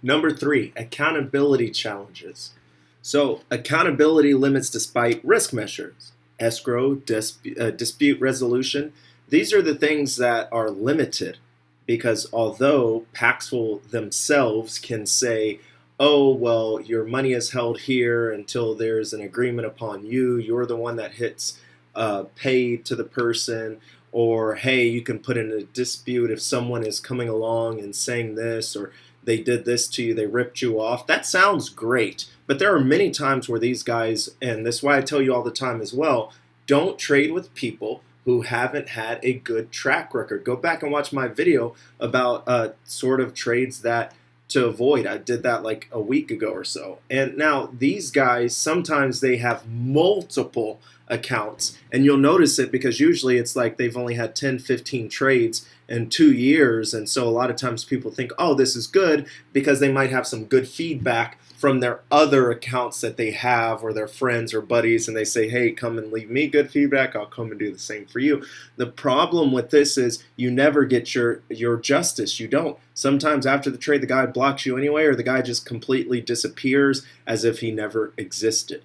Number three, accountability challenges. So accountability limits despite risk measures, escrow, dispute resolution. These are the things that are limited because although Paxful themselves can say, oh, well, your money is held here until there's an agreement upon you, you're the one that hits paid to the person, or hey, you can put in a dispute if someone is coming along and saying this, or they did this to you, they ripped you off. That sounds great. But there are many times where these guys, and this is why I tell you all the time as well, don't trade with people who haven't had a good track record. Go back and watch my video about sort of trades that to avoid. I did that like a week ago or so. And now these guys, sometimes they have multiple accounts, and you'll notice it because usually it's like they've only had 10, 15 trades in 2 years. And so a lot of times people think, oh, this is good because they might have some good feedback from their other accounts that they have, or their friends or buddies, and they say, hey, come and leave me good feedback, I'll come and do the same for you. The problem with this is you never get your justice. You don't. Sometimes after the trade, the guy blocks you anyway, or the guy just completely disappears as if he never existed.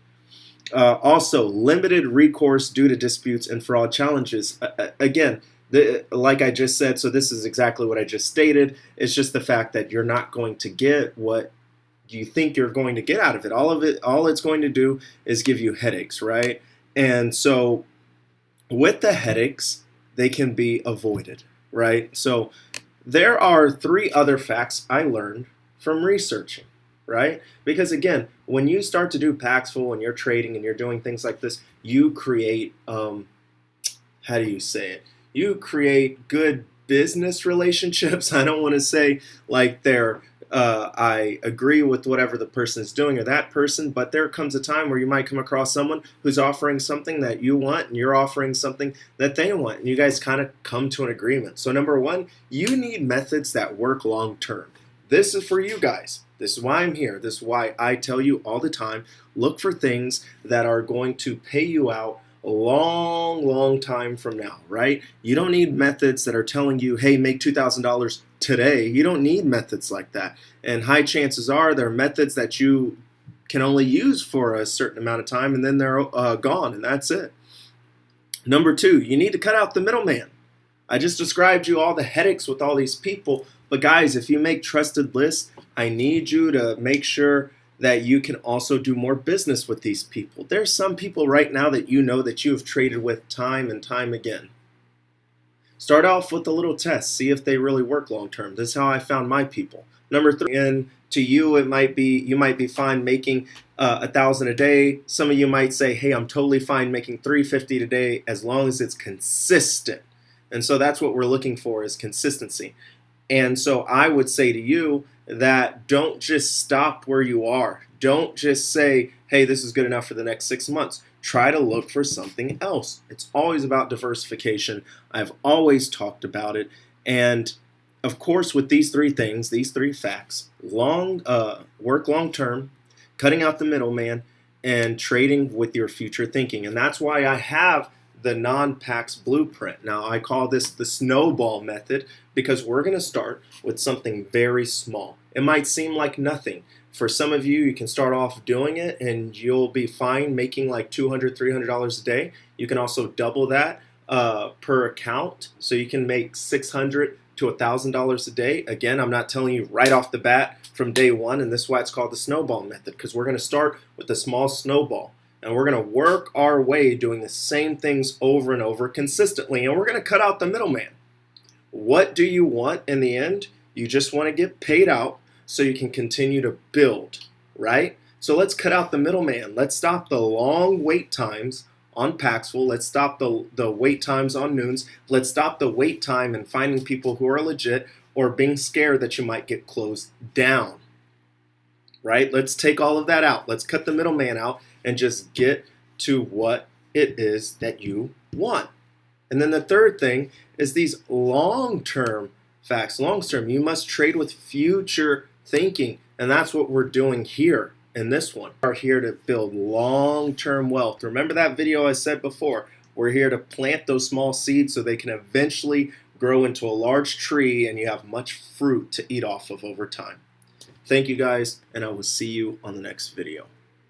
Also, limited recourse due to disputes and fraud challenges. Again, like I just said, so this is exactly what I just stated. It's just the fact that you're not going to get what you think you're going to get out of it. All it's going to do is give you headaches, right? And so with the headaches, they can be avoided, right? So there are 3 other facts I learned from researching, right? Because again, when you start to do Paxful and you're trading and you're doing things like this, you create, how do you say it? You create good business relationships. I don't want to say like I agree with whatever the person is doing or that person, but there comes a time where you might come across someone who's offering something that you want and you're offering something that they want, and you guys kind of come to an agreement. So number one, you need methods that work long term. This is for you guys. This is why I'm here. This is why I tell you all the time, look for things that are going to pay you out a long time from now, right? You don't need methods that are telling you, hey, make $2,000 today. You don't need methods like that. And high chances are they're methods that you can only use for a certain amount of time, and then they're gone, and that's it. Number 2, you need to cut out the middleman. I just described you all the headaches with all these people, but guys, if you make trusted lists, I need you to make sure that you can also do more business with these people. There's some people right now that you know that you have traded with time and time again. Start off with a little test. See if they really work long term. This is how I found my people. Number 3, and to you, you might be fine making 1,000 a day. Some of you might say, hey, I'm totally fine making 350 a day as long as it's consistent. And so that's what we're looking for, is consistency. And so I would say to you that don't just stop where you are. Don't just say, hey, this is good enough for the next 6 months. Try to look for something else. It's always about diversification. I've always talked about it. And of course, with these 3 things, these 3 facts, work long term, cutting out the middleman, and trading with your future thinking. And that's why I have the non-Pax blueprint. Now, I call this the Snowball method because we're going to start with something very small. It might seem like nothing. For some of you, you can start off doing it and you'll be fine making like $200, $300 a day. You can also double that per account. So you can make $600 to $1,000 a day. Again, I'm not telling you right off the bat from day one, and this is why it's called the Snowball method, because we're going to start with a small snowball. And we're going to work our way doing the same things over and over consistently. And we're going to cut out the middleman. What do you want in the end? You just want to get paid out so you can continue to build, right? So let's cut out the middleman. Let's stop the long wait times on Paxful. Let's stop the wait times on Noons. Let's stop the wait time and finding people who are legit or being scared that you might get closed down, right? Let's take all of that out. Let's cut the middleman out and just get to what it is that you want. And then the third thing is these long-term facts. Long-term, you must trade with future thinking. And that's what we're doing here in this one. We are here to build long-term wealth. Remember that video I said before? We're here to plant those small seeds so they can eventually grow into a large tree and you have much fruit to eat off of over time. Thank you guys, and I will see you on the next video.